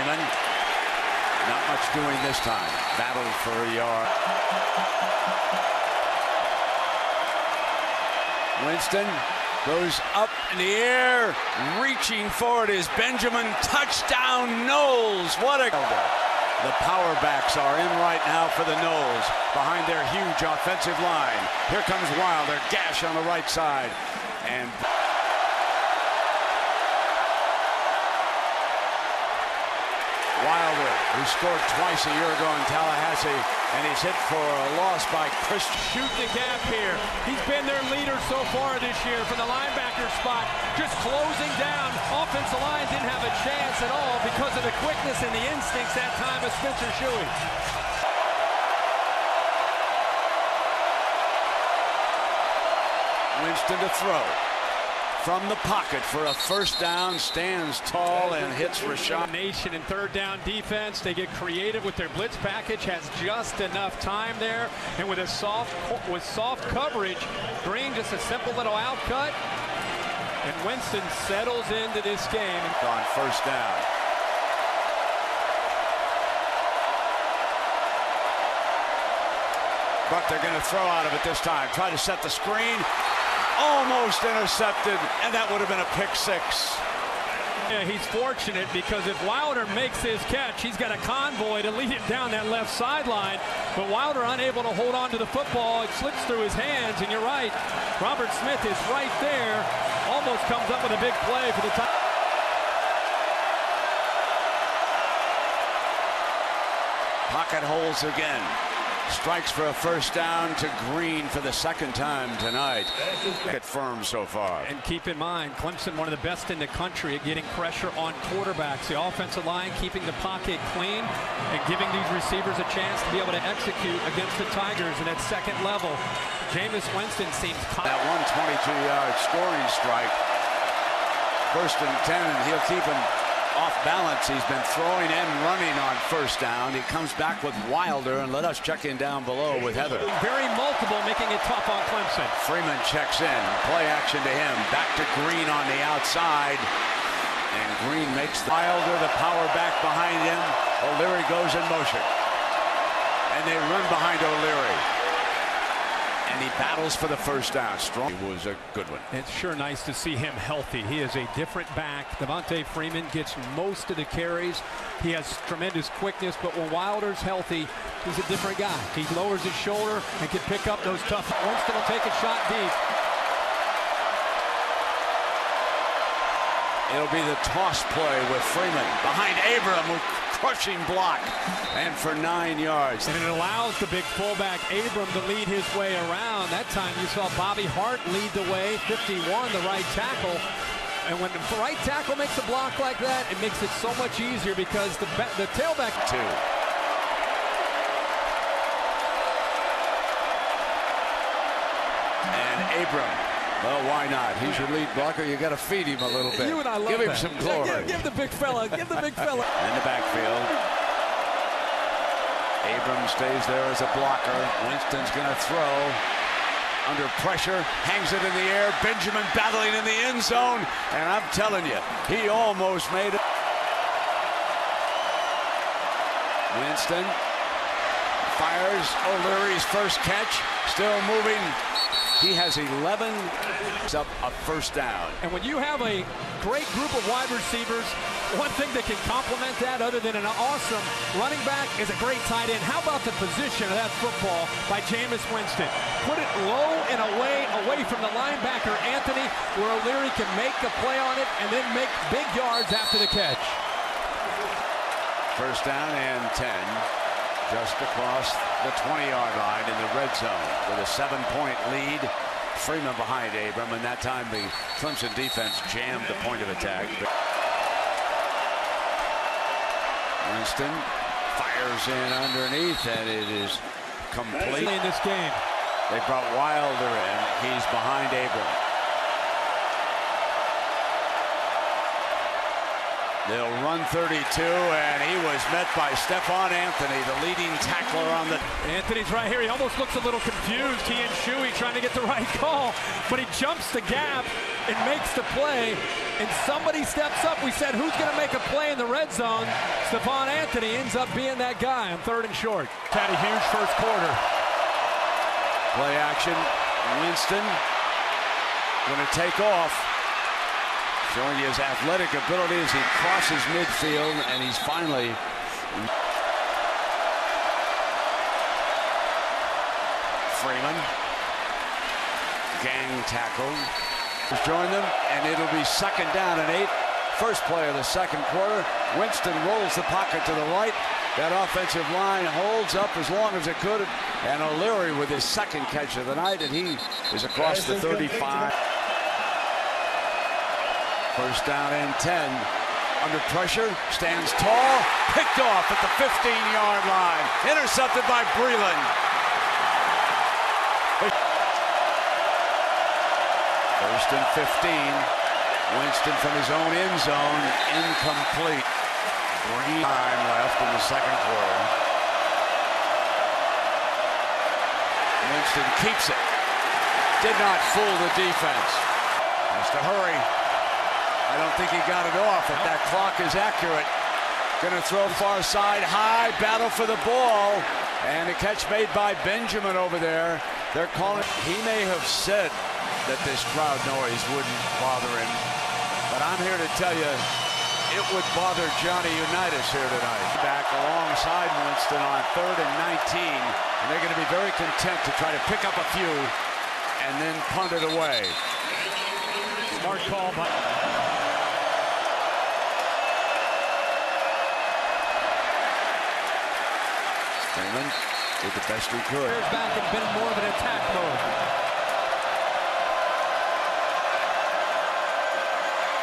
Freeman. Not much doing this time. Battled for a yard. Winston goes up in the air. Reaching for it is Benjamin. Touchdown, Knowles. What a... The power backs are in right now for the Knowles behind their huge offensive line. Here comes Wilder. Gash on the right side. And... Wilder, who scored twice a year ago in Tallahassee, and he's hit for a loss by Christian. Shoot the gap here. He's been their leader so far this year from the linebacker spot. Just closing down. Offensive line didn't have a chance at all because of the quickness and the instincts that time of Spencer Shuey. Winston to throw. From the pocket for a first down, stands tall and hits Rashad. Nation in third down defense. They get creative with their blitz package. Has just enough time there, and with soft coverage, Green just a simple little outcut, and Winston settles into this game. On first down. But they're going to throw out of it this time. Try to set the screen. Almost intercepted, and that would have been a pick six. Yeah, he's fortunate because if Wilder makes his catch, he's got a convoy to lead him down that left sideline. But Wilder unable to hold on to the football. It slips through his hands, and you're right. Robert Smith is right there. Almost comes up with a big play for the time. Pocket holes again. Strikes for a first down to Green for the second time tonight. Get firm so far. And keep in mind, Clemson, one of the best in the country at getting pressure on quarterbacks. The offensive line keeping the pocket clean and giving these receivers a chance to be able to execute against the Tigers in that second level. Jameis Winston seems that 122-yard scoring strike. First and 10, and he'll keep him off balance. He's been throwing and running on first down. He comes back with Wilder, and let us check in down below with Heather. Very multiple, making it tough on Clemson. Freeman checks in. Play action to him. Back to Green on the outside. And Green makes the Wilder the power back behind him. O'Leary goes in motion. And they run behind O'Leary. And he battles for the first down. Strong was a good one. It's sure nice to see him healthy. He is a different back. Devontae Freeman gets most of the carries. He has tremendous quickness, but when Wilder's healthy, he's a different guy. He lowers his shoulder and can pick up those tough. Winston will take a shot deep. It'll be the toss play with Freeman behind Abram, who crushing block, and for 9 yards. And it allows the big fullback Abram to lead his way around. That time you saw Bobby Hart lead the way, 51, the right tackle. And when the right tackle makes a block like that, it makes it so much easier because the tailback. Two. And Abram. Well, why not? He's your lead blocker. You got to feed him a little bit. You and I love Give him that. some glory. Yeah, give the big fella. Give the big fella. In the backfield. Abram stays there as a blocker. Winston's going to throw. Under pressure. Hangs it in the air. Benjamin battling in the end zone. And I'm telling you, he almost made it. Winston fires. O'Leary's first catch. Still moving. He has 11, up a first down. And when you have a great group of wide receivers, one thing that can complement that other than an awesome running back is a great tight end. How about the position of that football by Jameis Winston? Put it low and away from the linebacker, Anthony, where O'Leary can make a play on it and then make big yards after the catch. First down and 10. Just across the 20-yard line in the red zone with a 7-point lead. Freeman behind Abram, and that time the Clemson defense jammed the point of attack. Winston fires in underneath, and it is complete. In this game, they brought Wilder in. He's behind Abram. They'll run 32, and he was met by Stephon Anthony, the leading tackler on the... Anthony's right here. He almost looks a little confused. He and Shuey trying to get the right call, but he jumps the gap and makes the play, and somebody steps up. We said, who's going to make a play in the red zone? Stephon Anthony ends up being that guy on 3rd and short. Had a huge first quarter. Play action. Winston going to take off. Showing his athletic ability as he crosses midfield, and he's finally... Freeman. Gang tackle. Join them, and it'll be 2nd down and 8. First play of the 2nd quarter. Winston rolls the pocket to the right. That offensive line holds up as long as it could. And O'Leary with his 2nd catch of the night, and he is across the 35. First down and 10. Under pressure, stands tall, picked off at the 15-yard line. Intercepted by Bryan. First and 15. Winston from his own end zone, incomplete. Time left in the 2nd quarter. Winston keeps it. Did not fool the defense. Has to hurry. I don't think he got it off. If that clock is accurate, going to throw far side, high, battle for the ball, and a catch made by Benjamin over there. They're calling. He may have said that this crowd noise wouldn't bother him, but I'm here to tell you, it would bother Johnny Unitas here tonight. Back alongside Winston on 3rd and 19, and they're going to be very content to try to pick up a few and then punt it away. Smart call by... Freeman did the best he could. Back and been more of an attack mode.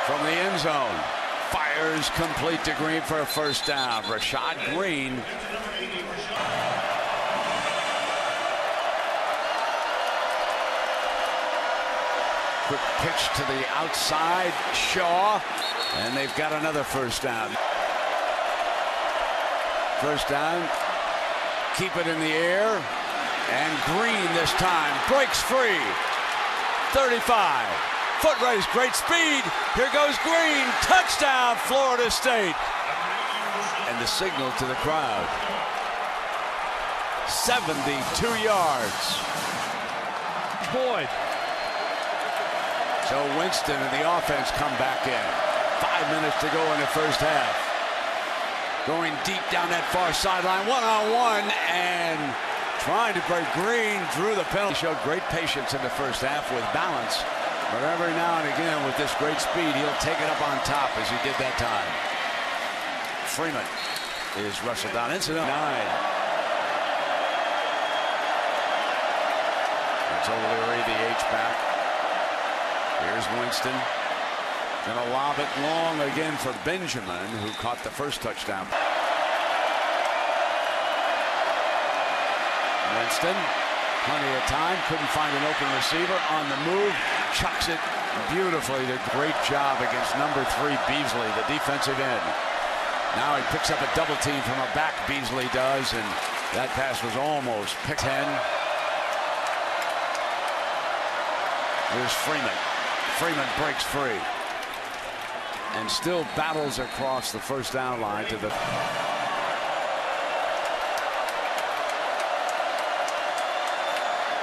From the end zone, fires complete to Green for a first down. Rashad Green. Quick pitch to the outside, Shaw, and they've got another first down. First down. Keep it in the air, and Green this time breaks free. 35, foot race, great speed. Here goes Green, touchdown, Florida State. And the signal to the crowd. 72 yards. Boyd. So Winston and the offense come back in. 5 minutes to go in the first half. Going deep down that far sideline, one-on-one, and trying to break Green, drew the penalty. He showed great patience in the first half with balance, but every now and again with this great speed, he'll take it up on top as he did that time. Freeman is wrestled down into the 9. That's O'Leary, the H-back. Here's Winston. Gonna lob it long again for Benjamin, who caught the first touchdown. Winston, plenty of time, couldn't find an open receiver on the move, chucks it beautifully. Did a great job against number 3 Beasley, the defensive end. Now he picks up a double team from a back, Beasley does, and that pass was almost picked. 10. Here's Freeman. Freeman breaks free and still battles across the first down line to the...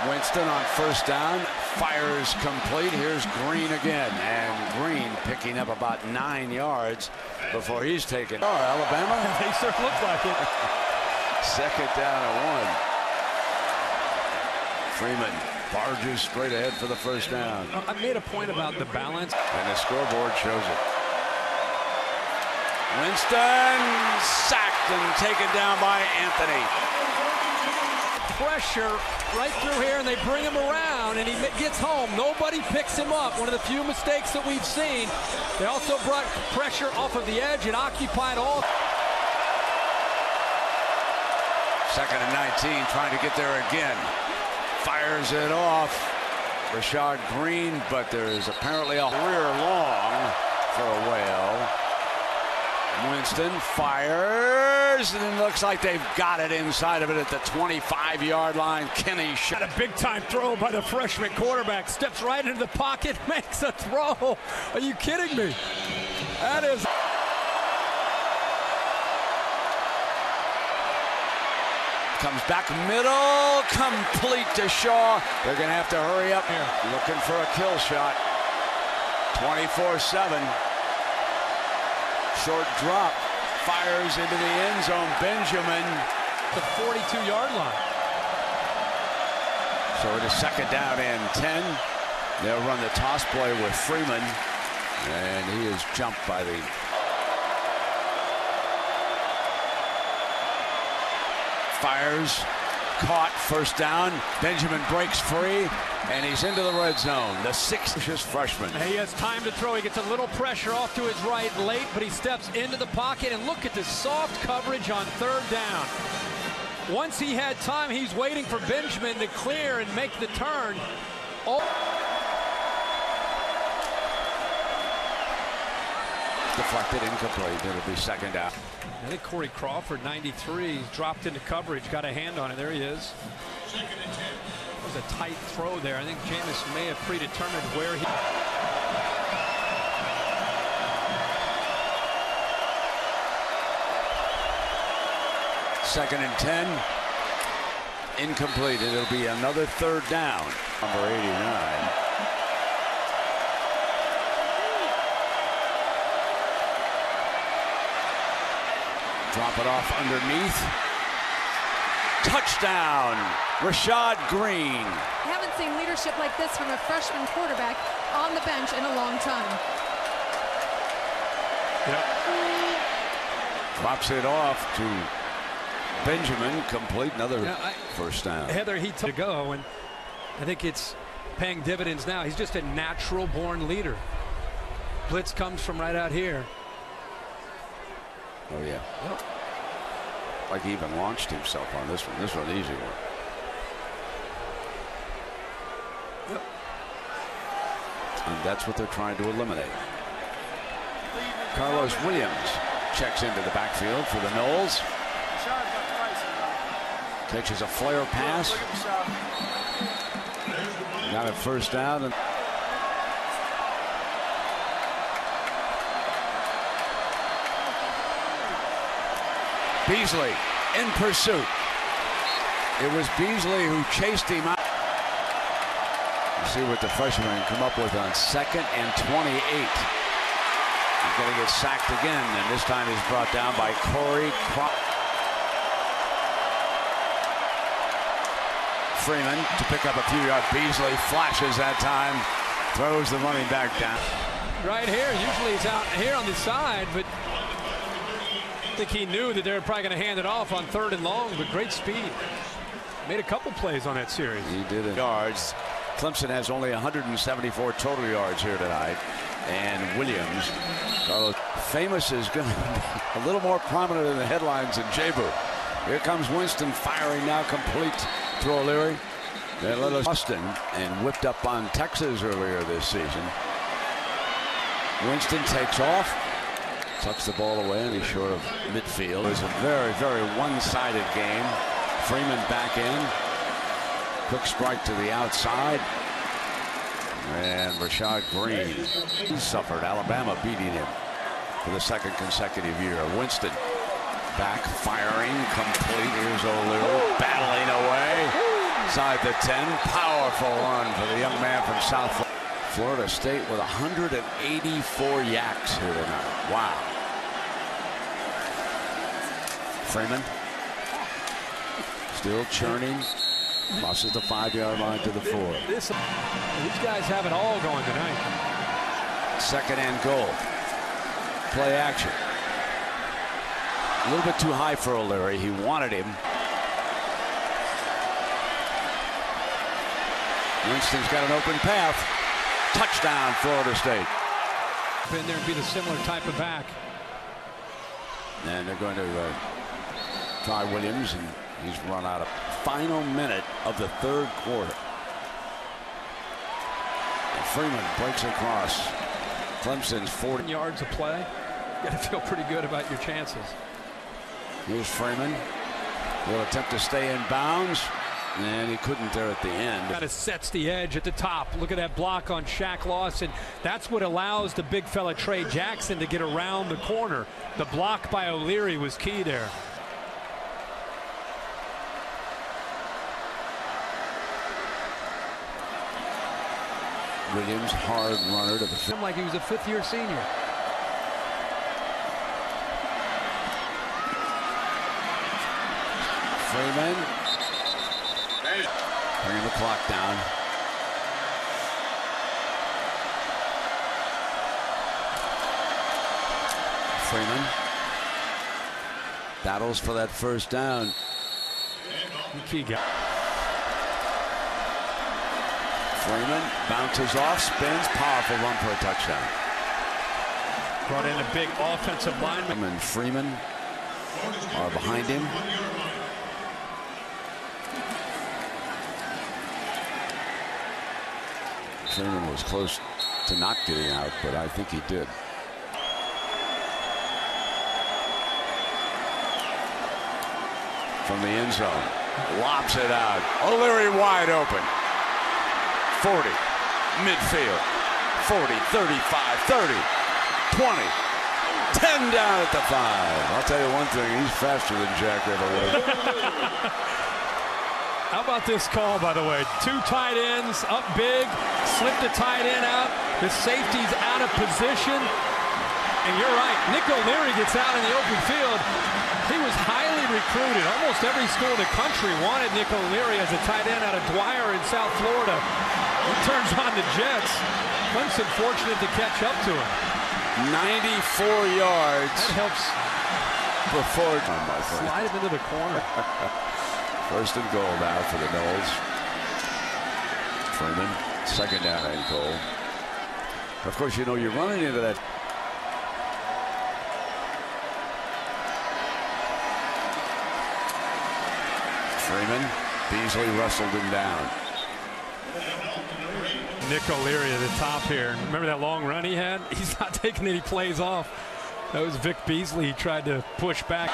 Winston on first down, fires complete. Here's Green again, and Green picking up about 9 yards before he's taken. Oh, Alabama? They sure look like it. 2nd down and 1. Freeman barges straight ahead for the first down. I made a point about the balance. And the scoreboard shows it. Winston sacked and taken down by Anthony. Pressure right through here, and they bring him around, and he gets home. Nobody picks him up. One of the few mistakes that we've seen. They also brought pressure off of the edge and occupied all. 2nd and 19, trying to get there again. Fires it off. Rashad Green, but there is apparently a career long for a whale. Winston fires, and it looks like they've got it inside of it at the 25-yard line. Kenny shot a big-time throw by the freshman quarterback. Steps right into the pocket, makes a throw. Are you kidding me? That is... Comes back middle, complete to Shaw. They're going to have to hurry up here. Looking for a kill shot. 24-7. Short drop. Fires into the end zone. Benjamin. The 42-yard line. So it is second down and 10. They'll run the toss play with Freeman. And he is jumped by the... Fires, caught, first down. Benjamin breaks free, and he's into the red zone. The sixth freshman. He has time to throw. He gets a little pressure off to his right late, but he steps into the pocket, and look at the soft coverage on third down. Once he had time, he's waiting for Benjamin to clear and make the turn. Oh. Deflected, incomplete. It'll be second down. I think Corey Crawford, 93, dropped into coverage, got a hand on it. There he is. That was a tight throw there. I think Jameis may have predetermined where he... Second and 10. Incomplete. It'll be another third down. Number 89. Drop it off underneath. Touchdown, Rashad Green. I haven't seen leadership like this from a freshman quarterback on the bench in a long time. Yep. Drops it off to Benjamin. Complete, another first down. Heather, he took to go, and I think it's paying dividends now. He's just a natural-born leader. Blitz comes from right out here. Oh, yeah. Yep. Like he even launched himself on this one. This one, easy one. Yep. And that's what they're trying to eliminate. Carlos Williams checks into the backfield for the Knowles. Catches a flare pass. Got a first down. And Beasley in pursuit. It was Beasley who chased him out. Let's see what the freshman can come up with on second and 28. He's going to get sacked again, and this time he's brought down by Corey Freeman to pick up a few yards. Beasley flashes that time, throws the running back down. Right here, usually he's out here on the side, but I think he knew that they were probably going to hand it off on third and long, but great speed. Made a couple plays on that series. He did it. Yards. Clemson has only 174 total yards here tonight. And Williams, famous, is going to be a little more prominent in the headlines than Jabu. Here comes Winston firing now, complete to O'Leary. They let us Austin and whipped up on Texas earlier this season. Winston takes off. Tucks the ball away, and he's short of midfield. It was a very, very one-sided game. Freeman back in. Quick strike to the outside. And Rashad Green, he suffered. Alabama beating him for the second consecutive year. Winston back, firing, complete. Here's O'Leary battling away. Inside the 10. Powerful run for the young man from South Florida. Florida State with 184 yaks here tonight. Wow. Freeman still churning. Crosses the 5-yard line to the 4. These guys have it all going tonight. Second and goal. Play action. A little bit too high for O'Leary. He wanted him. Winston's got an open path. Touchdown, Florida State. In there and be the similar type of back. And they're going to try Williams, and he's run out of final minute of the third quarter. And Freeman breaks across. Clemson's 40 yards of play. got to feel pretty good about your chances. Here's Freeman. He'll attempt to stay in bounds, and he couldn't there at the end. Kind of sets the edge at the top. Look at that block on Shaq Lawson. That's what allows the big fella Trey Jackson to get around the corner. The block by O'Leary was key there. Williams, hard runner to the Seemed like he was a fifth-year senior. Freeman. Bringing the clock down. Freeman battles for that first down. Key guy. Freeman bounces off, spins, powerful run for a touchdown. Brought in a big offensive lineman. And Freeman are behind him. Freeman was close to not getting out, but I think he did. From the end zone, lobs it out. O'Leary wide open. 40, midfield, 40, 35, 30, 20, 10 down at the 5. I'll tell you one thing, he's faster than Jack ever was. How about this call, by the way? Two tight ends up big, slip the tight end out. The safety's out of position. And you're right, Nick O'Leary gets out in the open field. He was highly recruited. Almost every school in the country wanted Nick O'Leary as a tight end out of Dwyer in South Florida. He turns on the Jets. Clemson fortunate to catch up to him. 94 yards. That helps before slide him into the corner. First and goal now for the Noles. Freeman, second down and goal. Of course, you know, you're running into that. Freeman, Beasley wrestled him down. Nick O'Leary at the top here. Remember that long run he had? He's not taking any plays off. That was Vic Beasley. He tried to push back.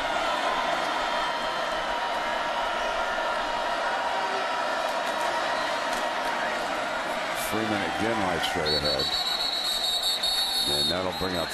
Freeman again right straight ahead. And that'll bring up